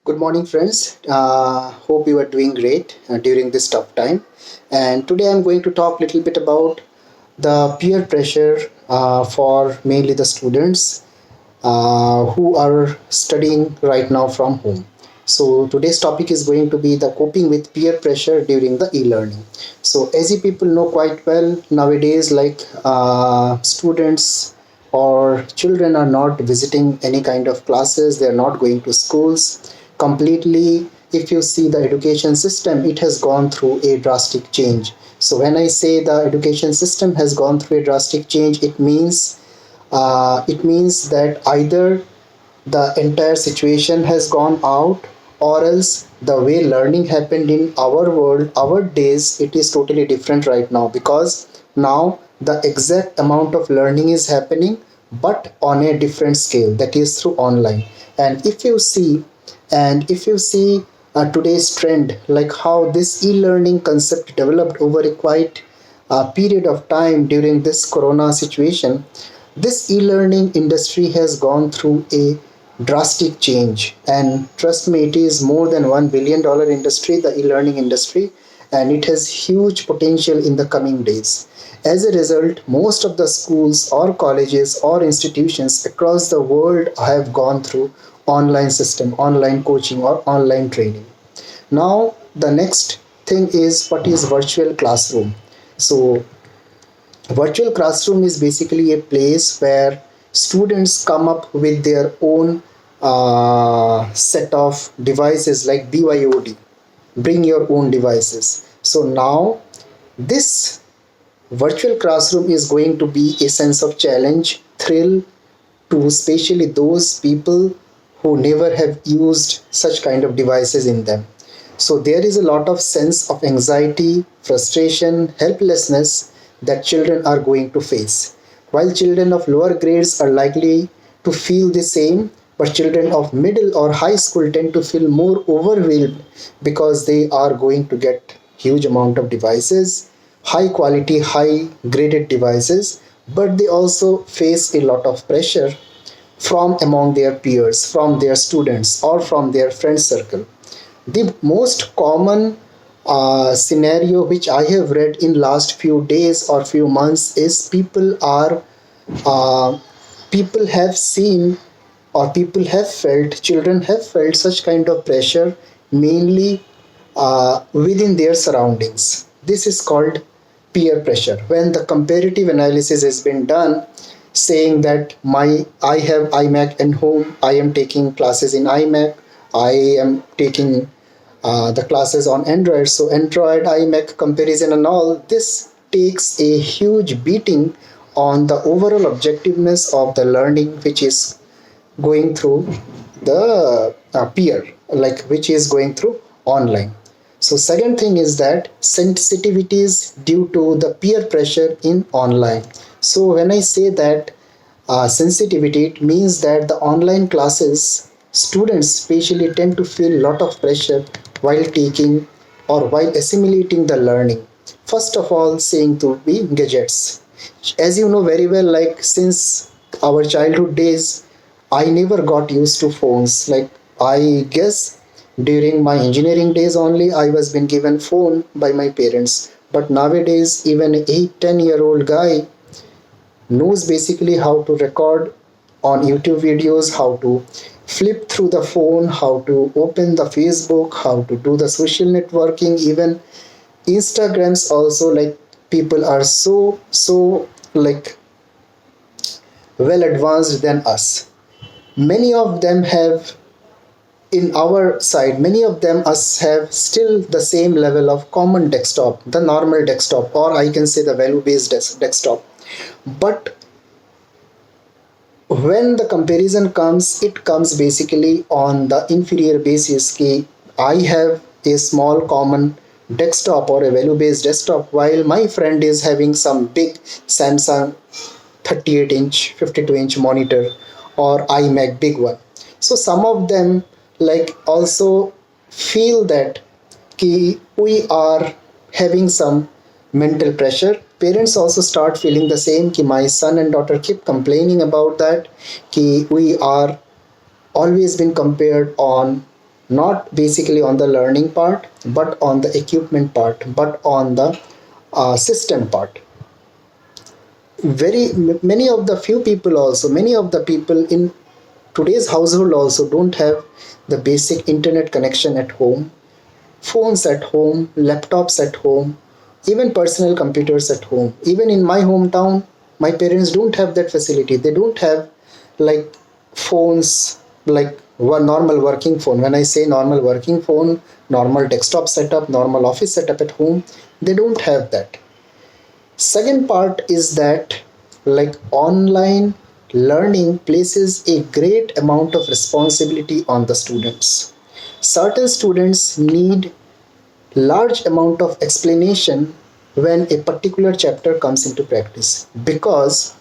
Good morning, friends. Hope you are doing great during this tough time. And today I'm going to talk a little bit about the peer pressure for mainly the students who are studying right now from home. So today's topic is going to be the coping with peer pressure during the e-learning. So as you people know quite well, nowadays students or children are not visiting any kind of classes, they are not going to schools completely. If you see the education system, it has gone through a drastic change. So when I say the education system has gone through a drastic change, it means that either the entire situation has gone out, or else the way learning happened in our world, our days, it is totally different right now, because now the exact amount of learning is happening but on a different scale, that is through online. And if you see today's trend, like how this e-learning concept developed over a quite period of time during this corona situation, this e-learning industry has gone through a drastic change. And trust me, it is more than $1 billion industry, the e-learning industry, and it has huge potential in the coming days. As a result, most of the schools or colleges or institutions across the world have gone through online system, online coaching or online training. Now the next thing is, what is virtual classroom? So virtual classroom is basically a place where students come up with their own set of devices, like BYOD, bring your own devices. So now this virtual classroom is going to be a sense of challenge, thrill to especially those people who never have used such kind of devices in them. So there is a lot of sense of anxiety, frustration, helplessness that children are going to face. While children of lower grades are likely to feel the same, but children of middle or high school tend to feel more overwhelmed because they are going to get huge amount of devices, high quality, high graded devices, but they also face a lot of pressure from among their peers, from their students, or from their friend circle. The most common scenario which I have read in last few days or few months is uh, people have seen, or people have felt, children have felt such kind of pressure, mainly within their surroundings. This is called peer pressure. When the comparative analysis has been done, saying that I have iMac at home, I am taking classes in iMac, I am taking the classes on Android. So Android, iMac comparison and all this takes a huge beating on the overall objectiveness of the learning, which is going through the peer, like which is going through online. So second thing is that sensitivities due to the peer pressure in online. So when I say that sensitivity, it means that the online classes students especially tend to feel lot of pressure while taking or while assimilating the learning. First of all, saying to be gadgets. As you know very well, like since our childhood days, I never got used to phones. Like I guess during my engineering days only I was been given phone by my parents. But nowadays even a 8-10 year old guy knows basically how to record on YouTube videos, how to flip through the phone, how to open the Facebook, how to do the social networking, even Instagrams also. Like people are so like well advanced than us. Many of them have, in our side, many of them us have still the same level of common desktop, the normal desktop, or I can say the value based desktop. But when the comparison comes, it comes basically on the inferior basis. Ki I have a small common desktop or a value based desktop, while my friend is having some big Samsung 38-inch 52-inch monitor or iMac big one. So some of them like also feel that ki we are having some mental pressure. Parents also start feeling the same, ki my son and daughter keep complaining about that, ki we are always been compared on not basically on the learning part, but on the equipment part, but on the system part. Very many of the few people also, many of the people in today's household also don't have the basic internet connection at home, phones at home, laptops at home, even personal computers at home. Even in my hometown, my parents don't have that facility. They don't have like phones, like one normal working phone. When I say normal working phone, normal desktop setup, normal office setup at home, they don't have that. Second part is that like online learning places a great amount of responsibility on the students. Certain students need large amount of explanation when a particular chapter comes into practice, because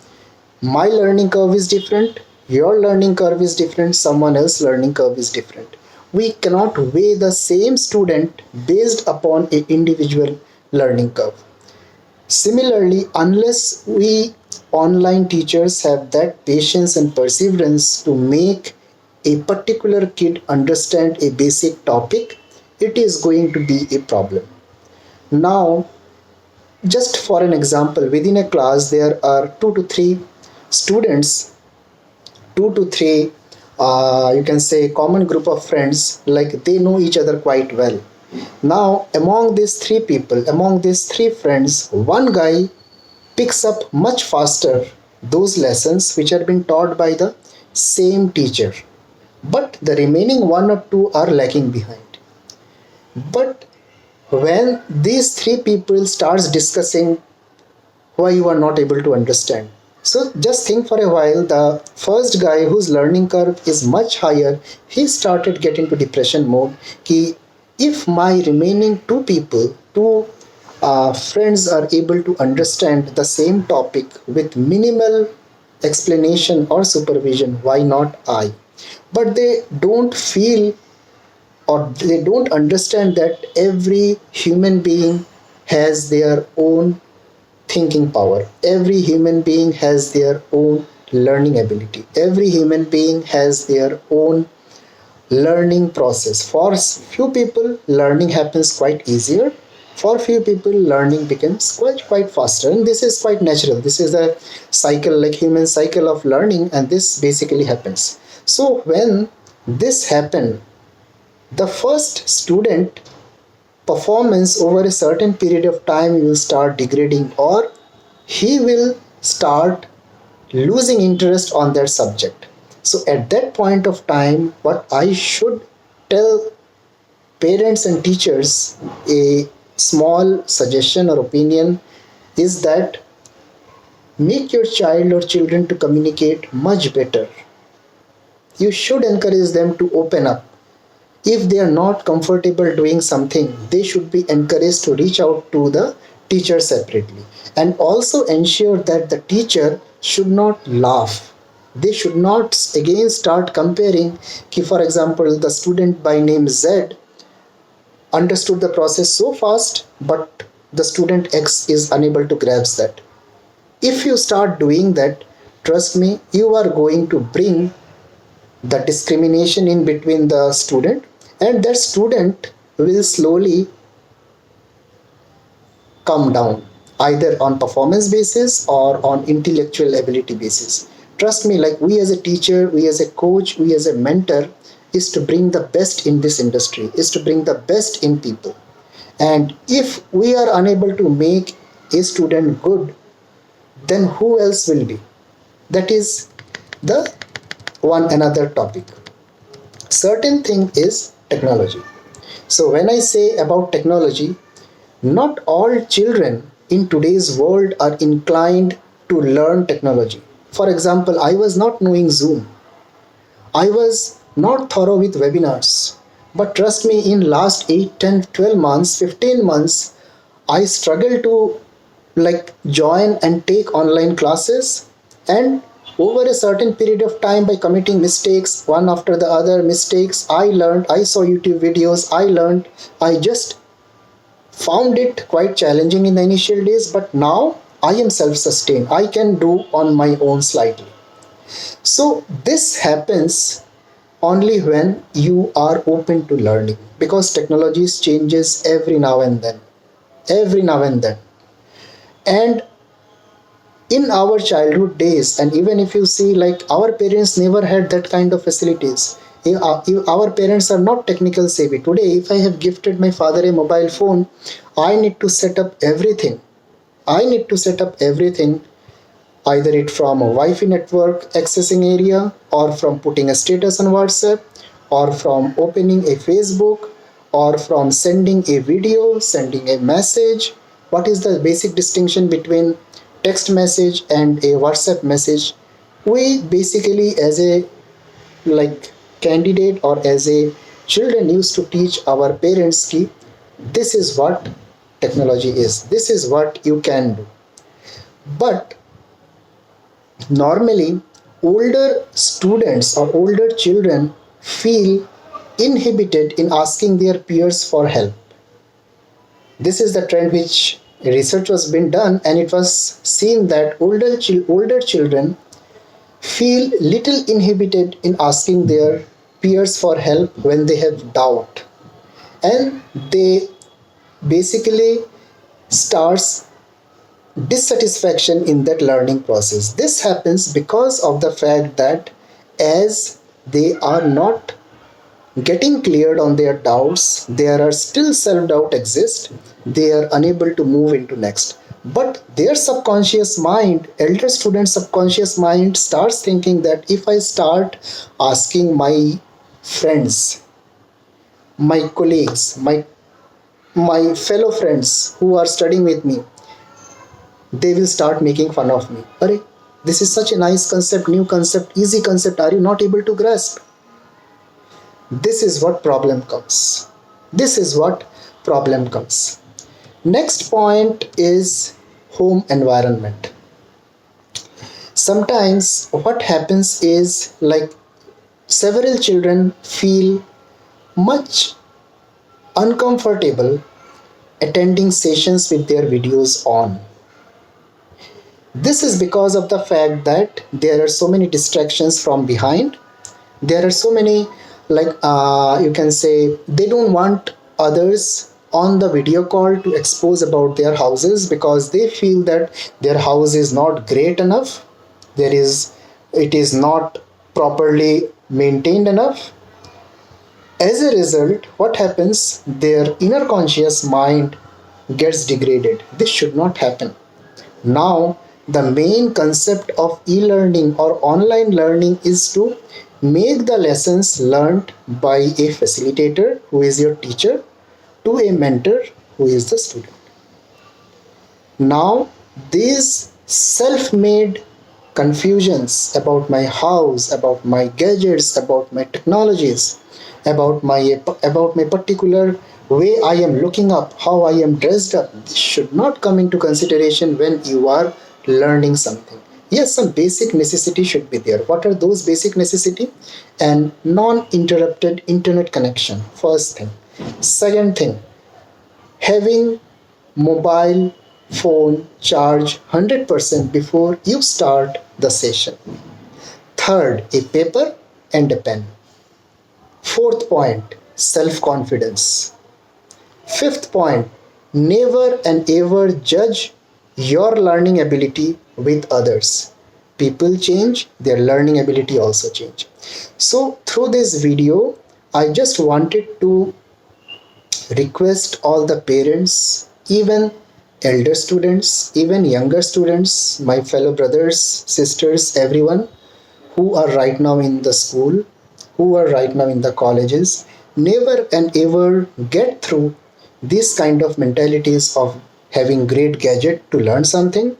my learning curve is different, your learning curve is different, someone else's learning curve is different. We cannot weigh the same student based upon a individual learning curve. Similarly, unless we online teachers have that patience and perseverance to make a particular kid understand a basic topic, it is going to be a problem. Now, just for an example, within a class, there are two to three students, two to three, you can say, common group of friends, like they know each other quite well. Now, among these three people, among these three friends, one guy picks up much faster those lessons which are being taught by the same teacher, but the remaining one or two are lagging behind. But when these three people starts discussing why you are not able to understand, so just think for a while, the first guy whose learning curve is much higher, he started getting to depression mode. Ki if my remaining two people, two friends are able to understand the same topic with minimal explanation or supervision, why not I? But they don't feel, or they don't understand that every human being has their own thinking power. Every human being has their own learning ability. Every human being has their own learning process. For few people, learning happens quite easier. For few people, learning becomes quite faster, and this is quite natural. This is a cycle, like human cycle of learning, and this basically happens. So when this happens, the first student performance over a certain period of time will start degrading, or he will start losing interest on that subject. So at that point of time, what I should tell parents and teachers, a small suggestion or opinion, is that make your child or children to communicate much better. You should encourage them to open up. If they are not comfortable doing something, they should be encouraged to reach out to the teacher separately, and also ensure that the teacher should not laugh. They should not again start comparing. For example, the student by name Z understood the process so fast, but the student X is unable to grasp that. If you start doing that, trust me, you are going to bring the discrimination in between the student, and that student will slowly come down, either on performance basis or on intellectual ability basis. Trust me, like we as a teacher, we as a coach, we as a mentor, is to bring the best in this industry, is to bring the best in people. And if we are unable to make a student good, then who else will be? That is the one another topic. Certain thing is technology. So when I say about technology, not all children in today's world are inclined to learn technology. For example, I was not knowing Zoom. I was not thorough with webinars. But trust me, in last 8, 10, 12 months, 15 months, I struggled to join and take online classes, and over a certain period of time, by committing mistakes, one after the other mistakes, I learned, I saw YouTube videos, I learned, I just found it quite challenging in the initial days, but now I am self-sustained. I can do on my own slightly. So this happens only when you are open to learning, because technologies changes every now and then, every now and then. And in our childhood days, and even if you see, like, our parents never had that kind of facilities. If our parents are not technical savvy today, if I have gifted my father a mobile phone, I need to set up everything. I need to set up everything, either it from a Wi-Fi network accessing area, or from putting a status on WhatsApp, or from opening a Facebook, or from sending a video, sending a message. What is the basic distinction between text message and a WhatsApp message? We basically, as a like candidate or as a children, used to teach our parents ki this is what technology is, this is what you can do. But normally, older students or older children feel inhibited in asking their peers for help. This is the trend which research was been done, and it was seen that older children feel little inhibited in asking their peers for help when they have doubt, and they basically starts dissatisfaction in that learning process. This happens because of the fact that as they are not getting cleared on their doubts, there are still self-doubt exist, they are unable to move into next. But their subconscious mind, elder students' subconscious mind starts thinking that if I start asking my friends, my colleagues, my fellow friends who are studying with me, they will start making fun of me. Arey, this is such a nice concept, new concept, easy concept. Are you not able to grasp? This is what problem comes. This is what problem comes. Next point is home environment. Sometimes what happens is, like, several children feel much uncomfortable attending sessions with their videos on. This is because of the fact that there are so many distractions from behind. There are so many, you can say, they don't want others on the video call to expose about their houses, because they feel that their house is not great enough. It is not properly maintained enough. As a result, what happens? Their inner conscious mind gets degraded. This should not happen. Now, the main concept of e-learning or online learning is to make the lessons learned by a facilitator who is your teacher to a mentor who is the student. Now, these self-made confusions about my house, about my gadgets, about my technologies, about my particular way I am looking up, how I am dressed up, this should not come into consideration when you are learning something. Yes, some basic necessity should be there. What are those basic necessity? And non-interrupted internet connection, first thing. Second thing, having mobile phone charge 100% before you start the session. Third, a paper and a pen. Fourth point, self-confidence. Fifth point, never and ever judge your learning ability with others. People change, their learning ability also change. So through this video, I just wanted to request all the parents, even elder students, even younger students, my fellow brothers, sisters, everyone who are right now in the school, who are right now in the colleges, never and ever get through these kind of mentalities of having great gadget to learn something,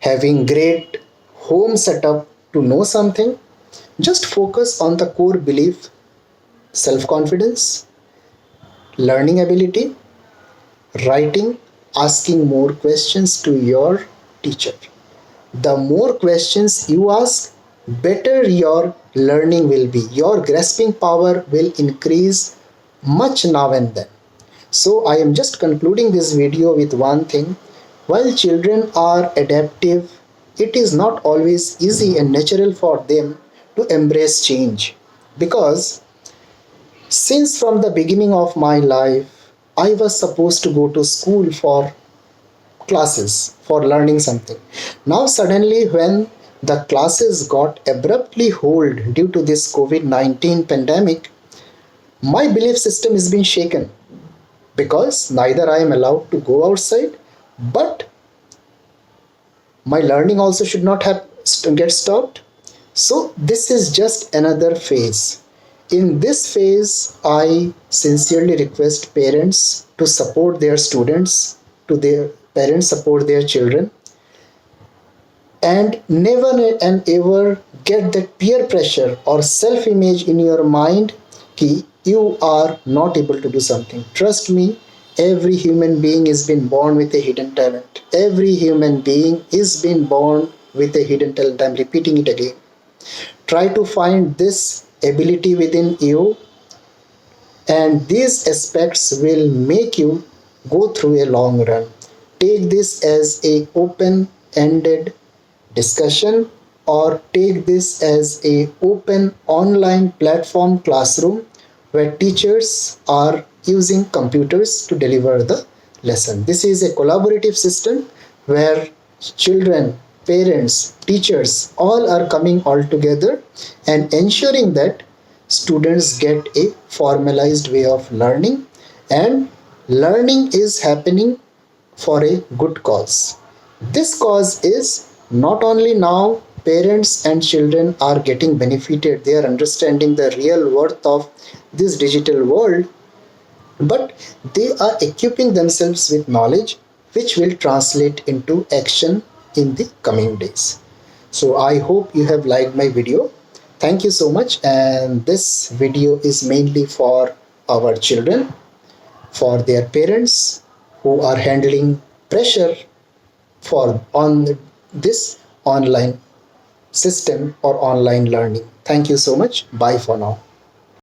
having great home setup to know something. Just focus on the core belief, self-confidence, learning ability, writing, asking more questions to your teacher. The more questions you ask, better your learning will be. Your grasping power will increase much now and then. So I am just concluding this video with one thing. While children are adaptive, it is not always easy and natural for them to embrace change. Because since from the beginning of my life, I was supposed to go to school for classes, for learning something. Now, suddenly, when the classes got abruptly hold due to this COVID-19 pandemic, my belief system is being shaken because neither I am allowed to go outside, but my learning also should not have get stopped. So this is just another phase. In this phase, I sincerely request parents to support their students, to their parents support their children, and never and ever get that peer pressure or self image in your mind ki you are not able to do something. Trust me, every human being is been born with a hidden talent. Every human being is been born with a hidden talent. I'm repeating it again. Try to find this ability within you, and these aspects will make you go through a long run. Take this as a open ended discussion, or take this as a open online platform classroom where teachers are using computers to deliver the lesson. This is a collaborative system where children, parents, teachers all are coming all together and ensuring that students get a formalized way of learning, and learning is happening for a good cause. This cause is not only now parents and children are getting benefited, they are understanding the real worth of this digital world, but they are equipping themselves with knowledge which will translate into action in the coming days. So I hope you have liked my video. Thank you so much. And this video is mainly for our children, for their parents who are handling pressure for on this online system or online learning. Thank you so much. Bye for now.